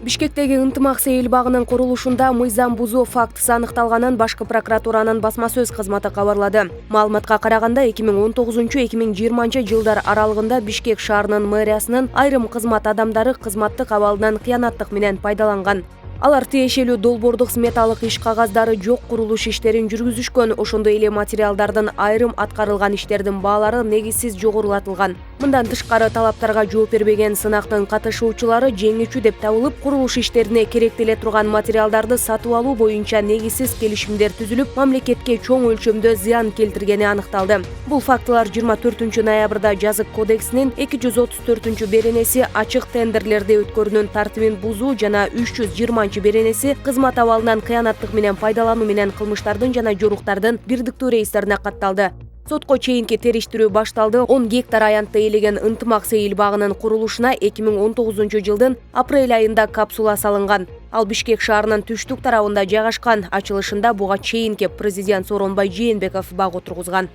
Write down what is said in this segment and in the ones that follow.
Бишкектеги ынтымак сейил багынын курулушунда мыйзам бузуу фактысы аныкталганын башкы прокуратуранын басма сөз кызматы кабарлады. Маалыматка караганда 2019-2020 жылдар аралыгында Бишкек шаарынын мэриясынын айрым кызмат адамдары кызматтык абалынан кыянаттык менен пайдаланган. Алар тиешелүү долбоордук сметалык иш кагаздары жок курулуш иштерин жүргүзүшкөн, ошондой эле материалдардын айрым аткарылган иштердин баалары негизсиз жогорулатылган. Мындан тышкары талаптарга жооп бербеген сынактын катышуучулары жеңүүчү деп табылып, курулуш иштерине керектеле турган материалдарды сатып алуу боюнча негизсиз келишимдер түзүлүп, мамлекетке чоң өлчөмдө зыян келтиргени аныкталды. Бул фактылар 24 ноябрда Жазык кодексинин 234 беренеси ачык тендерлерди өткөрүүнүн тартибин бузуу жана 320 беренеси кызмат абалынан кыянаттык менен пайдалануу менен кылмыштардын жана жоруктардын бирдиктүү рейстерине катталды. Сотко чейинки териштирүү башталды. 10 гектар аянтты ээлеген ынтымак сейил багынын курулушуна 2019 жылдын апрель айында капсула салынган. Ал Бишкек шаарынын түштүк тарабында жайгашкан. Ачылышында буга чейинки президент Сооронбай Жээнбеков баг отургузган.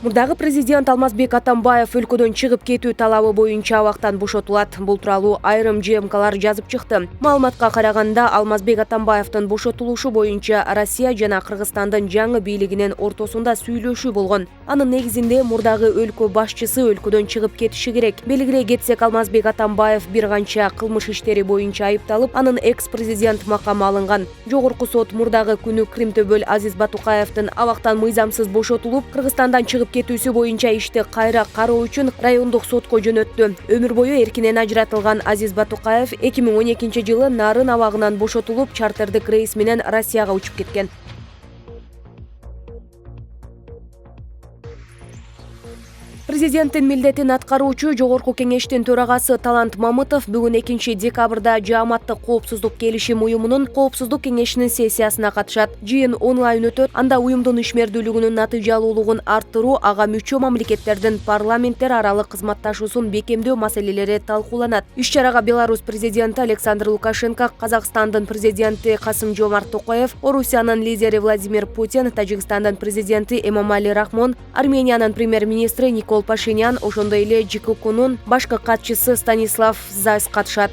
Мурдагы президент Алмазбек Атамбаев өлкөдөн чыгып кетүү талабы боюнча абактан бошотулат. Бул тууралуу айрым ЖМКлар жазып чыкты. Маалыматка караганда Алмазбек Атамбаевдин бошотулушу боюнча Россия жана Кыргызстандын жаңы бийлигинин ортосунда сүйлөшүү болгон. Анын негизинде мурдагы өлкө башчысы өлкөдөн чыгып кетиши керек. Белгилей кетсек, Алмазбек Атамбаев бир канча кылмыш иштери боюнча айыпталып, анын экс-президент макамы алынган. Жогорку сот мурдагы күнү Кримтөбөл Азиз Батукаевдин абактан мыйзамсыз бошотулуп, Кыргызстандан чыгып кетүүсү боюнча ишти кайра кароо үчүн райондук сотко жөнөттү. Өмүр бою эркинен ажыратылган Азиз Батукаев 2012 жылы Нарын абагынан бошотулуп, чартердик рейс менен Россияга учуп кеткен. Президенттин милдетин аткаруучу Жогорку кеңештин төрагасы Талант Мамытов бүгүн 2 декабрда Жааматтык коопсуздук келишим уюмунун коопсуздук кеңешинин сессиясына катышат. Жыйын онлайн өтөт. Анда уюмдун ишмердүүлүгүнүн натыйжалуулугун арттыруу, ага мүчө мамлекеттердин парламенттер аралык кызматташуусун бекемдөө маселелери талкууланат. Иш-чарага Беларусь президенти Александр Лукашенко, Казакстандын президенти Касым-Жомарт Токаев, Орусиянын лидери Владимир Путин, Тажикстандын президенти Эмомали Рахмон, Армениянын премьер-министри Никол Пашинян, ошондой эле ЖККнун башкы катчысы Станислав Зайс катышат.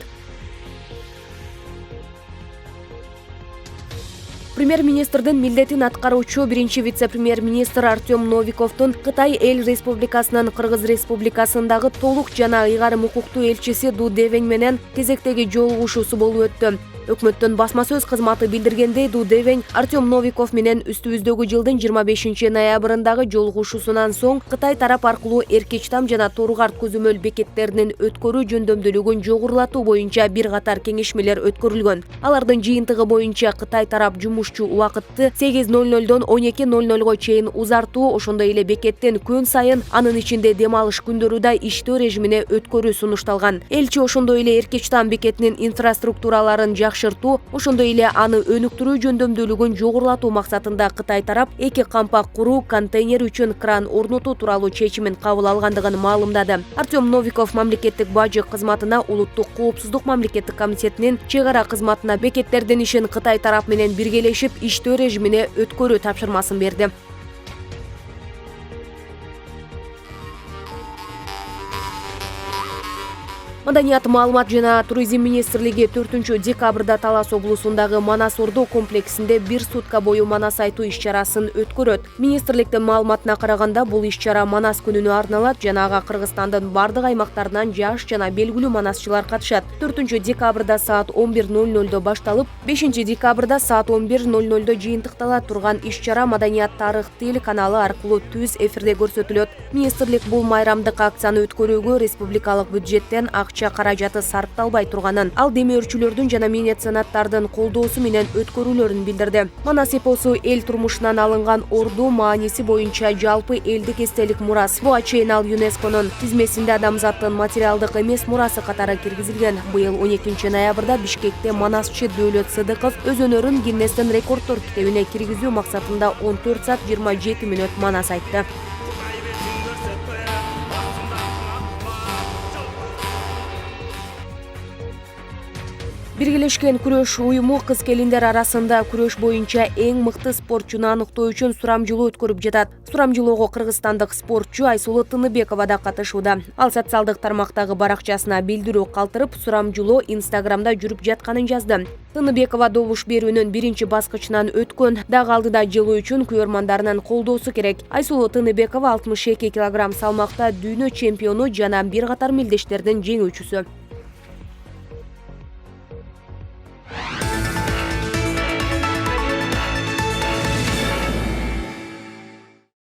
Премьер-министрдин милдетин аткаруучу биринчи вице-премьер-министр Артем Новиковдун Кытай Эл Республикасынын Кыргыз Республикасындагы толук жана ыйгарым укуктуу элчиси Ду Девень менен кезектеги жолугушуусу болуп өттү. Өкмөттүн басма сөз кызматы билдиргендей, Ду Девень Артем Новиков менен үстүбүздөгү жылдын 25 ноябрындагы жолугушуусунан соң Кытай тарап аркылуу Эркечтам жана Торгарт көзөмөл бекеттеринин өткөрүү жөндөмдүүлүгүн жогорулатуу боюнча бир катар кеңешмелер өткөрүлгөн. Алардын жыйынтыгы боюнча Кытай тарап жумушчу убакытты 8:00дон 12:00го чейин узартуу, ошондой эле бекеттен күн сайын, анын ичинде дем алыш күндөрү да иштөө режимине өткөрүү сунушталган. Элчи ошондой эле Эркечтам бекетинин инфраструктураларын жакшыртуу, ошондой эле аны өнүктүрүү жөндөмдүүлүгүн жогорулатуу максатында Кытай тарап 2 кампак куруу, контейнер үчүн кран орнотуу тууралуу чечимин кабыл алгандыгын маалымдады. Артем Новиков мамлекеттик бажы кызматына, улуттук коопсуздук мамлекеттик комитетинин чек ара кызматына бекеттердин ишин Кытай тарап менен биргелешип иштөө режимине өткөрүү тапшырмасын берди. Маданият, маалымат жана туризм министрлиги 4 декабрда Талас облусундагы Манас Ордо комплексинде бир сутка бою Манас айтуу иш-чарасын өткөрөт. Министрликтин маалыматына караганда, бул иш-чара Манас күнүнө арналат жана ага Кыргызстандын бардык аймактарынан жаш жана белгилүү манасчылар катышат. 4 декабрда саат 11:00 башталып, 5 декабрда саат 11:00 жыйынтыктала турган иш-чара Маданият тарых телеканалы аркылуу түз эфирде көрсөтүлөт. Министрлик бул майрамдык акцияны өткөрүүгө республикалык бюджеттен акча каражаты сарпталбай турганын, ал демөөрчүлөрдүн жана меценаттардын колдоосу менен өткөрүлөрүн билдирди. Манас эпосу эл турмушунан алынган орду мааниси боюнча жалпы элдик эстелик мурас. Буга чейин ал ЮНЕСКОнун тизмесинде адамзаттын материалдык эмес мурасы катары киргизилген. Быйыл 12 ноябрда Бишкекте манасчы Дөөлөт Сыдыков өз өнөрүн Гиннестин рекордтор китебине киргизүү максатында 14 саат 27 мүнөт манас айтты. Биргелешкен күрөш уюму кыз-келиндер арасында күрөш боюнча эң мыкты спортчуну аныктоо үчүн сурамжылоо өткөрүп жатат. Сурамжылоого кыргызстандык спортчу Айсулу Тыныбекова да катышууда. Ал социалдык тармактагы баракчасына билдирүү калтырып, сурамжылоо Инстаграмда жүрүп жатканын жазды. Тыныбекова добуш берүүнүн биринчи баскычынан өткөн, дагы алдыда жылуу үчүн күйөрмандарынын колдоосу керек. Айсулу Тыныбекова 62 кг салмакта дүйнө чемпиону жана бир катар мелдештердин жеңүүчүсү.